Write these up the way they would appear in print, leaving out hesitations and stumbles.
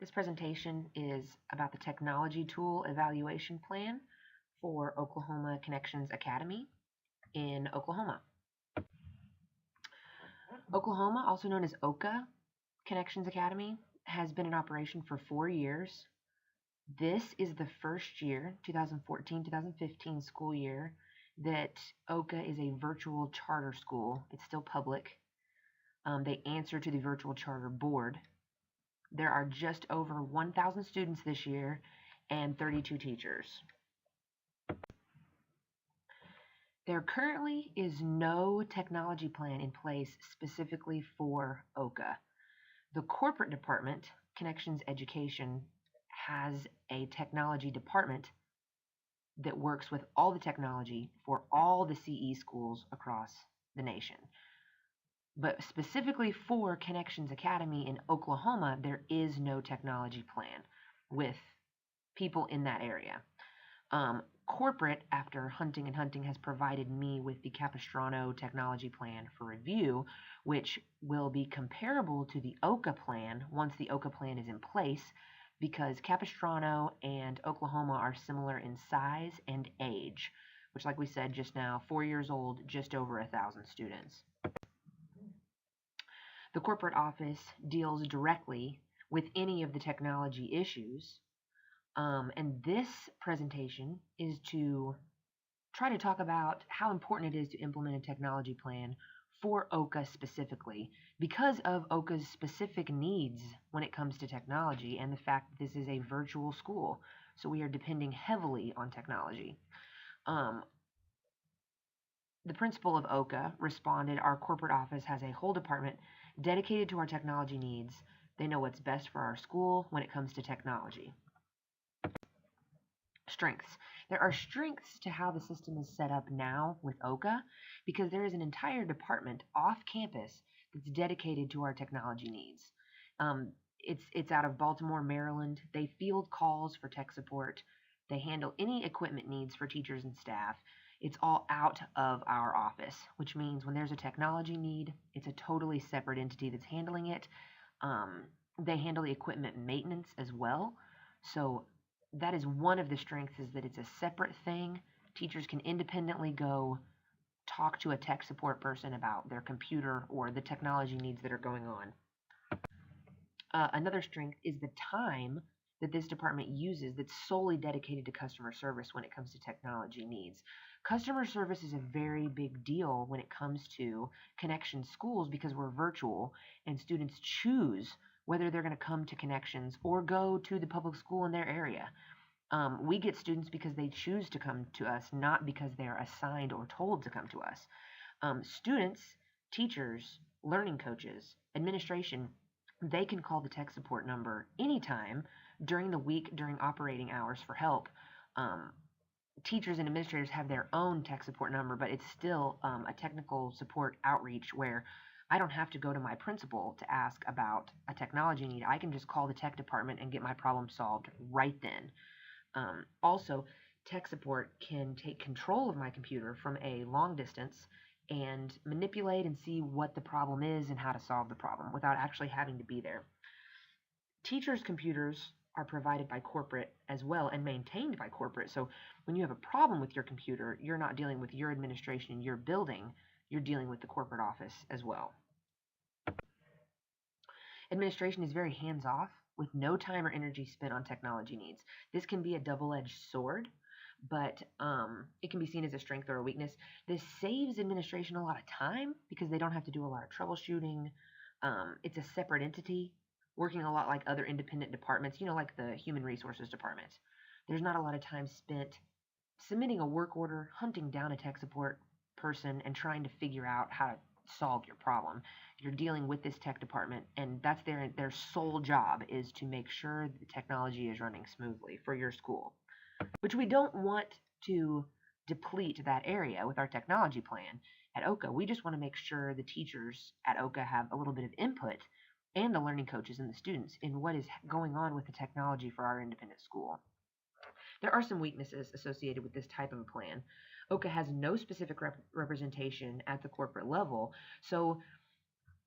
This presentation is about the Technology Tool Evaluation Plan for Oklahoma Connections Academy in Oklahoma. Oklahoma, also known as OCA Connections Academy, has been in operation for 4 years. This is the first year, 2014-2015 school year, that OCA is a virtual charter school. It's still public. They answer to the virtual charter board. There are just over 1,000 students this year and 32 teachers. There currently is no technology plan in place specifically for OCA. The corporate department, Connections Education, has a technology department that works with all the technology for all the CE schools across the nation. But specifically for Connections Academy in Oklahoma, there is no technology plan with people in that area. Corporate, after hunting and hunting, has provided me with the Capistrano technology plan for review, which will be comparable to the OCA plan once the OCA plan is in place, because Capistrano and Oklahoma are similar in size and age, which, like we said just now, 4 years old, just over 1,000 students. The corporate office deals directly with any of the technology issues, and this presentation is to try to talk about how important it is to implement a technology plan for OCA specifically, because of OCA's specific needs when it comes to technology and the fact that this is a virtual school, so we are depending heavily on technology. The principal of OCA responded, "Our corporate office has a whole department dedicated to our technology needs. They know what's best for our school when it comes to technology." Strengths. There are strengths to how the system is set up now with OCA because there is an entire department off campus that's dedicated to our technology needs. It's out of Baltimore, Maryland. They field calls for tech support. They handle any equipment needs for teachers and staff. It's all out of our office, which means when there's a technology need, it's a totally separate entity that's handling it. They handle the equipment maintenance as well. So that is one of the strengths, is that it's a separate thing. Teachers can independently go talk to a tech support person about their computer or the technology needs that are going on. Another strength is the time that this department uses that's solely dedicated to customer service when it comes to technology needs. Customer service is a very big deal when it comes to Connection schools because we're virtual and students choose whether they're going to come to Connections or go to the public school in their area. We get students because they choose to come to us, not because they're assigned or told to come to us. Students, teachers, learning coaches, administration, they can call the tech support number anytime during the week during operating hours for help. Teachers and administrators have their own tech support number, but it's still a technical support outreach where I don't have to go to my principal to ask about a technology need. I can just call the tech department and get my problem solved right then. Also, tech support can take control of my computer from a long distance and manipulate and see what the problem is and how to solve the problem without actually having to be there. Teachers' computers are provided by corporate as well and maintained by corporate. So when you have a problem with your computer, you're not dealing with your administration in your building, you're dealing with the corporate office as well. Administration is very hands-off with no time or energy spent on technology needs. This can be a double-edged sword, but it can be seen as a strength or a weakness. This saves administration a lot of time because they don't have to do a lot of troubleshooting. It's a separate entity working a lot like other independent departments, like the Human Resources Department. There's not a lot of time spent submitting a work order, hunting down a tech support person, and trying to figure out how to solve your problem. You're dealing with this tech department, and that's their sole job, is to make sure the technology is running smoothly for your school, which we don't want to deplete that area with our technology plan at OCA. We just want to make sure the teachers at OCA have a little bit of input, and the learning coaches and the students, in what is going on with the technology for our independent school. There are some weaknesses associated with this type of a plan. OCA has no specific representation at the corporate level, so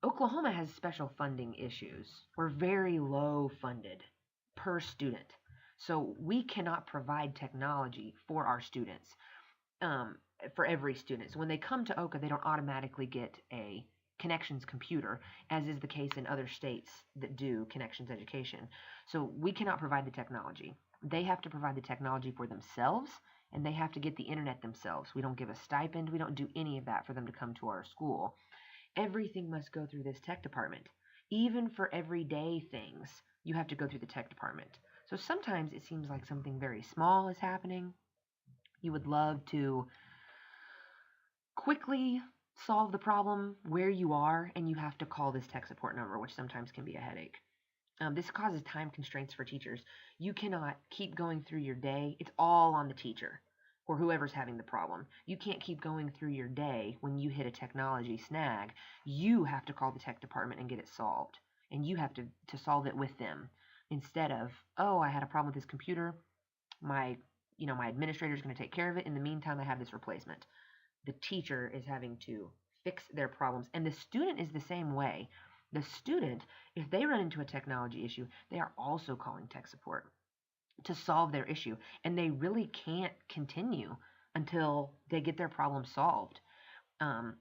Oklahoma has special funding issues. We're very low funded per student. So we cannot provide technology for our students, um, for every student. So when they come to OCA, they don't automatically get a connections computer, as is the case in other states that do connections education. So we cannot provide the technology. They have to provide the technology for themselves, and they have to get the internet themselves. We don't give a stipend. We don't do any of that for them to come to our school. Everything must go through this tech department. Even for everyday things, you have to go through the tech department. So sometimes it seems like something very small is happening. You would love to quickly solve the problem where you are, and you have to call this tech support number, which sometimes can be a headache. This causes time constraints for teachers. You cannot keep going through your day. It's all on the teacher or whoever's having the problem. You can't keep going through your day when you hit a technology snag. You have to call the tech department and get it solved. And you have to solve it with them instead of, oh, I had a problem with this computer. My administrator is going to take care of it. In the meantime, I have this replacement. The teacher is having to fix their problems, and the student is the same way. The student, if they run into a technology issue, they are also calling tech support to solve their issue, and they really can't continue until they get their problem solved. Um,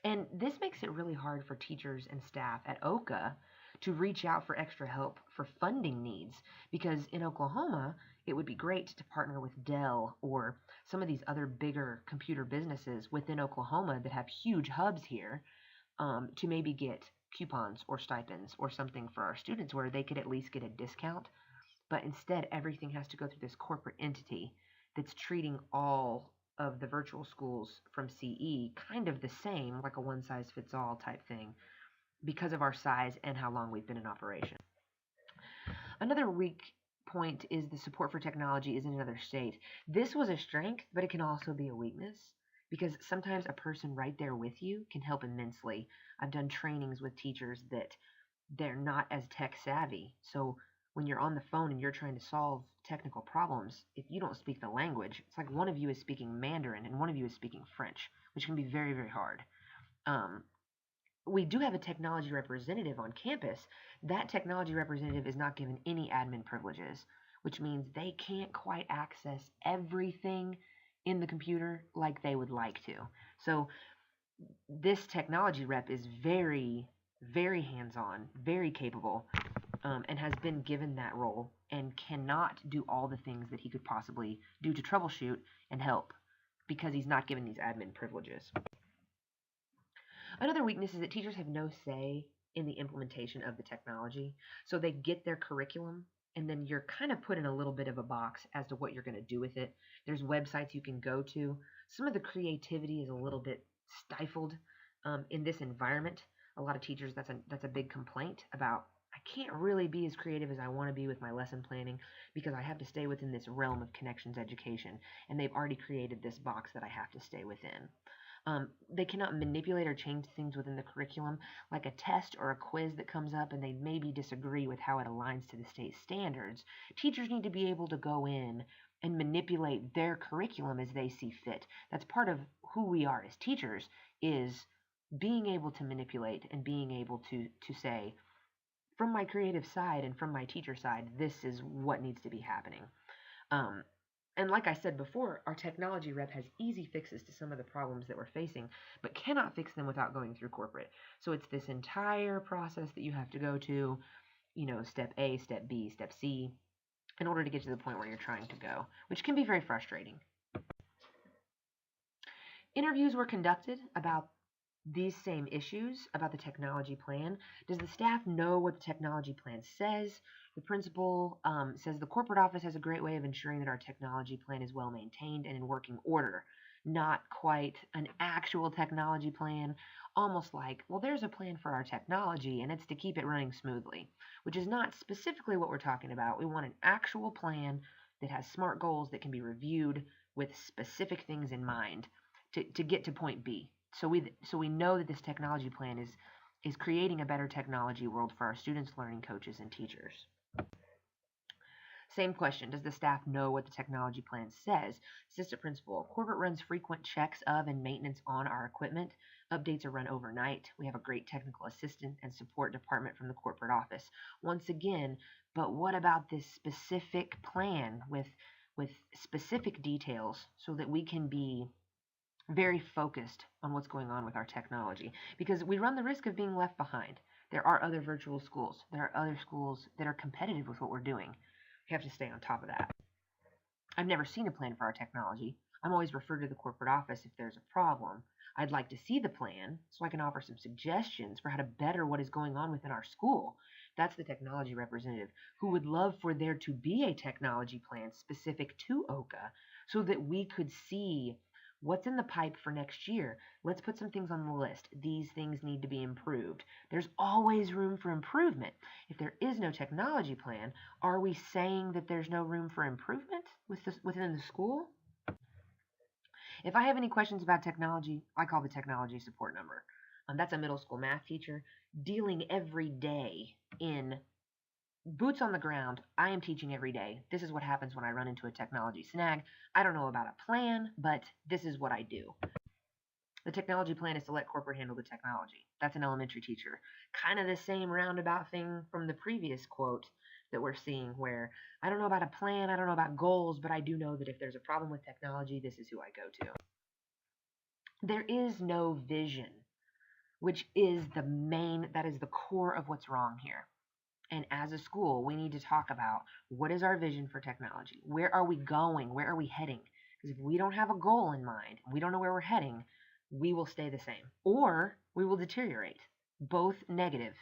and this makes it really hard for teachers and staff at OCA to reach out for extra help for funding needs, because in Oklahoma, it would be great to partner with Dell or some of these other bigger computer businesses within Oklahoma that have huge hubs here, to maybe get coupons or stipends or something for our students where they could at least get a discount. But instead, everything has to go through this corporate entity that's treating all of the virtual schools from CE kind of the same, like a one size fits all type thing, because of our size and how long we've been in operation. Another weak point is the support for technology is in another state. This was a strength, but it can also be a weakness, because sometimes a person right there with you can help immensely. I've done trainings with teachers that they're not as tech savvy. So when you're on the phone and you're trying to solve technical problems, if you don't speak the language, it's like one of you is speaking Mandarin and one of you is speaking French, which can be very, very hard. Um, we do have a technology representative on campus. That technology representative is not given any admin privileges, which means they can't quite access everything in the computer like they would like to. So this technology rep is very, very hands-on, very capable, and has been given that role and cannot do all the things that he could possibly do to troubleshoot and help because he's not given these admin privileges. Another weakness is that teachers have no say in the implementation of the technology. So they get their curriculum, and then you're kind of put in a little bit of a box as to what you're going to do with it. There's websites you can go to. Some of the creativity is a little bit stifled in this environment. A lot of teachers, that's a big complaint about. I can't really be as creative as I want to be with my lesson planning because I have to stay within this realm of connections education, and they've already created this box that I have to stay within. They cannot manipulate or change things within the curriculum, like a test or a quiz that comes up and they maybe disagree with how it aligns to the state standards. Teachers need to be able to go in and manipulate their curriculum as they see fit. That's part of who we are as teachers, is being able to manipulate and being able to say, from my creative side and from my teacher side, this is what needs to be happening. Um, and like I said before, our technology rep has easy fixes to some of the problems that we're facing, but cannot fix them without going through corporate. So it's this entire process that you have to go to, step A, step B, step C, in order to get to the point where you're trying to go, which can be very frustrating. Interviews were conducted about these same issues about the technology plan. Does the staff know what the technology plan says? The principal says the corporate office has a great way of ensuring that our technology plan is well maintained and in working order. Not quite an actual technology plan, almost like, well, there's a plan for our technology and it's to keep it running smoothly, which is not specifically what we're talking about. We want an actual plan that has SMART goals that can be reviewed with specific things in mind to get to point B. So we know that this technology plan is creating a better technology world for our students, learning coaches, and teachers. Same question. Does the staff know what the technology plan says? Assistant principal, corporate runs frequent checks of and maintenance on our equipment. Updates are run overnight. We have a great technical assistant and support department from the corporate office. Once again, but what about this specific plan with specific details so that we can be very focused on what's going on with our technology? Because we run the risk of being left behind. There are other virtual schools. There are other schools that are competitive with what we're doing. We have to stay on top of that. I've never seen a plan for our technology. I'm always referred to the corporate office if there's a problem. I'd like to see the plan so I can offer some suggestions for how to better what is going on within our school. That's the technology representative who would love for there to be a technology plan specific to OCA so that we could see what's in the pipe for next year. Let's put some things on the list. These things need to be improved. There's always room for improvement. If there is no technology plan, are we saying that there's no room for improvement within the school? If I have any questions about technology, I call the technology support number. That's a middle school math teacher dealing every day in boots on the ground. I am teaching every day. This is what happens when I run into a technology snag. I don't know about a plan, but this is what I do. The technology plan is to let corporate handle the technology. That's an elementary teacher. Kind of the same roundabout thing from the previous quote that we're seeing, where I don't know about a plan, I don't know about goals, but I do know that if there's a problem with technology, this is who I go to. There is no vision, which is that is the core of what's wrong here. And as a school, we need to talk about what is our vision for technology? Where are we going? Where are we heading? Because if we don't have a goal in mind, we don't know where we're heading, we will stay the same or we will deteriorate. Both negative.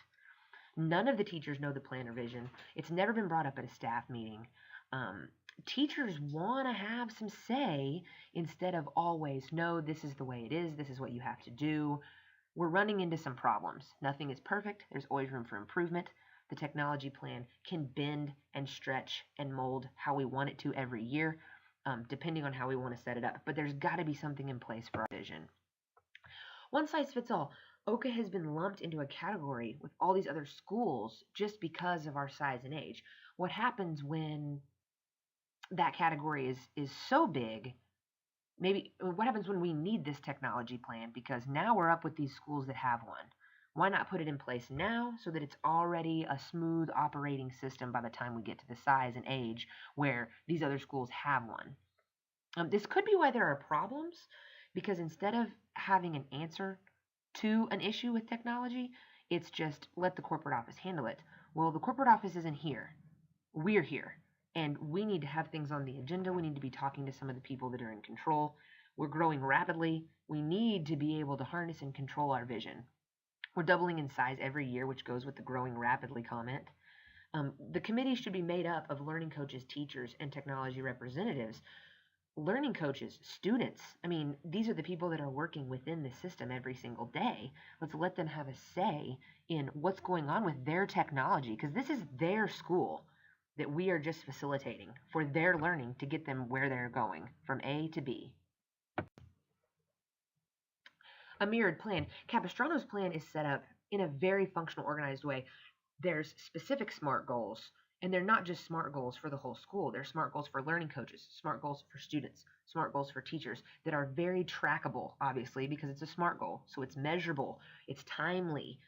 None of the teachers know the plan or vision. It's never been brought up at a staff meeting. Teachers want to have some say instead of always, no, this is the way it is. This is what you have to do. We're running into some problems. Nothing is perfect. There's always room for improvement. The technology plan can bend and stretch and mold how we want it to every year, depending on how we want to set it up. But there's got to be something in place for our vision. One size fits all. OCA has been lumped into a category with all these other schools just because of our size and age. What happens when that category is so big? Maybe what happens when we need this technology plan? Because now we're up with these schools that have one. Why not put it in place now so that it's already a smooth operating system by the time we get to the size and age where these other schools have one? This could be why there are problems, because instead of having an answer to an issue with technology, it's just let the corporate office handle it. Well, the corporate office isn't here. We're here. And we need to have things on the agenda. We need to be talking to some of the people that are in control. We're growing rapidly. We need to be able to harness and control our vision. We're doubling in size every year, which goes with the growing rapidly comment. The committee should be made up of learning coaches, teachers, and technology representatives. Learning coaches, students, I mean, these are the people that are working within the system every single day. Let's let them have a say in what's going on with their technology, because this is their school that we are just facilitating for their learning to get them where they're going from A to B. A mirrored plan. Capistrano's plan is set up in a very functional, organized way. There's specific SMART goals, and they're not just SMART goals for the whole school. They're SMART goals for learning coaches, SMART goals for students, SMART goals for teachers that are very trackable, obviously, because it's a SMART goal. So it's measurable, it's timely.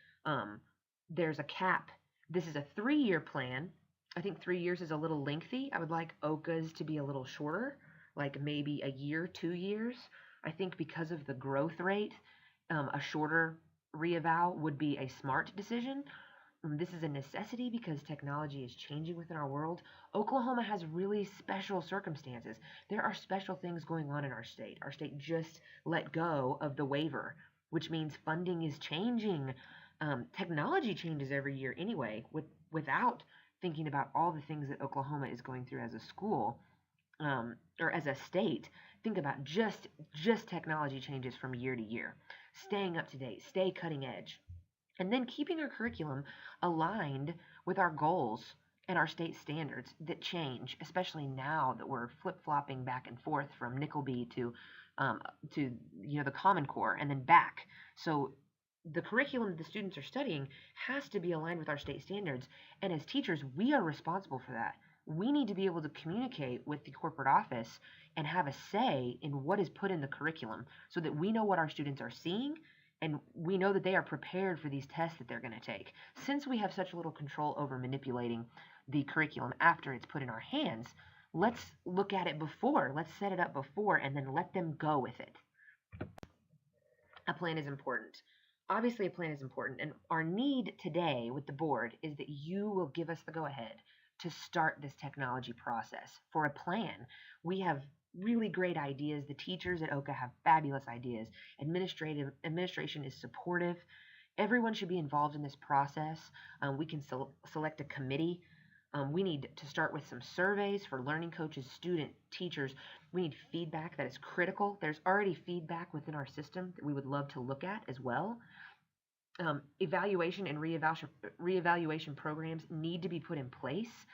There's a cap. This is a 3-year plan. I think 3 years is a little lengthy. I would like OCA's to be a little shorter, like maybe a year, 2 years. I think because of the growth rate, a shorter reeval would be a smart decision. This is a necessity because technology is changing within our world. Oklahoma has really special circumstances. There are special things going on in our state. Our state just let go of the waiver, which means funding is changing. Technology changes every year anyway, without thinking about all the things that Oklahoma is going through as a school, or as a state. Think about just technology changes from year to year. Staying up to date, stay cutting edge, and then keeping our curriculum aligned with our goals and our state standards that change, especially now that we're flip-flopping back and forth from Nickelby to the Common Core and then back. So the curriculum the students are studying has to be aligned with our state standards, and as teachers, we are responsible for that. We need to be able to communicate with the corporate office and have a say in what is put in the curriculum so that we know what our students are seeing And we know that they are prepared for these tests that they're going to take. Since we have such little control over manipulating the curriculum after it's put in our hands, let's look at it before. Let's set it up before and then let them go with it. A plan is important. Obviously, a plan is important. And our need today with the board is that you will give us the go ahead to start this technology process for a plan. We have really great ideas. The teachers at OCA have fabulous ideas. Administration is supportive. Everyone should be involved in this process. We can select a committee. We need to start with some surveys for learning coaches, student, teachers. We need feedback that is critical. There's already feedback within our system that we would love to look at as well. Evaluation and reevaluation programs need to be put in place.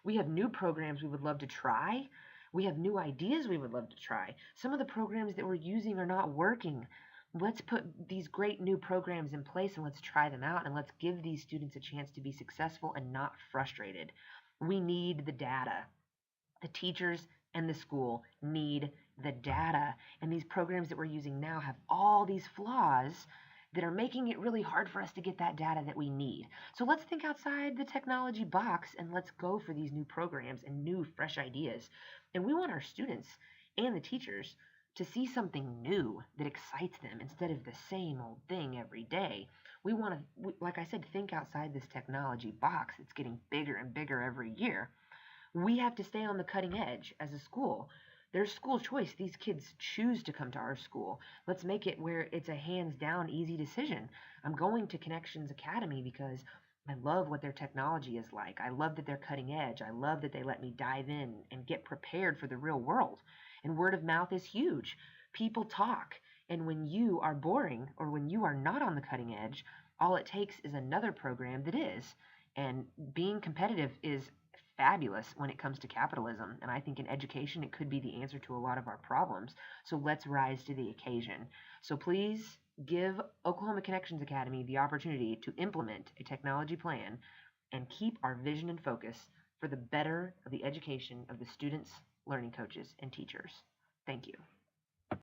We have new programs we would love to try. We have new ideas we would love to try. Some of the programs that we're using are not working. Let's put these great new programs in place and let's try them out and let's give these students a chance to be successful and not frustrated. We need the data. The teachers and the school need the data. And these programs that we're using now have all these flaws that are making it really hard for us to get that data that we need. So let's think outside the technology box and let's go for these new programs and new, fresh ideas. And we want our students and the teachers to see something new that excites them instead of the same old thing every day. We want to, like I said, think outside this technology box that's getting bigger and bigger every year. We have to stay on the cutting edge as a school. There's school choice. These kids choose to come to our school. Let's make it where it's a hands down easy decision. I'm going to Connections Academy because I love what their technology is like. I love that they're cutting edge. I love that they let me dive in and get prepared for the real world. And word of mouth is huge. People talk. And when you are boring or when you are not on the cutting edge, all it takes is another program that is. And being competitive is fabulous when it comes to capitalism. And I think in education, it could be the answer to a lot of our problems. So let's rise to the occasion. So please give Oklahoma Connections Academy the opportunity to implement a technology plan and keep our vision and focus for the better of the education of the students, learning coaches, and teachers. Thank you.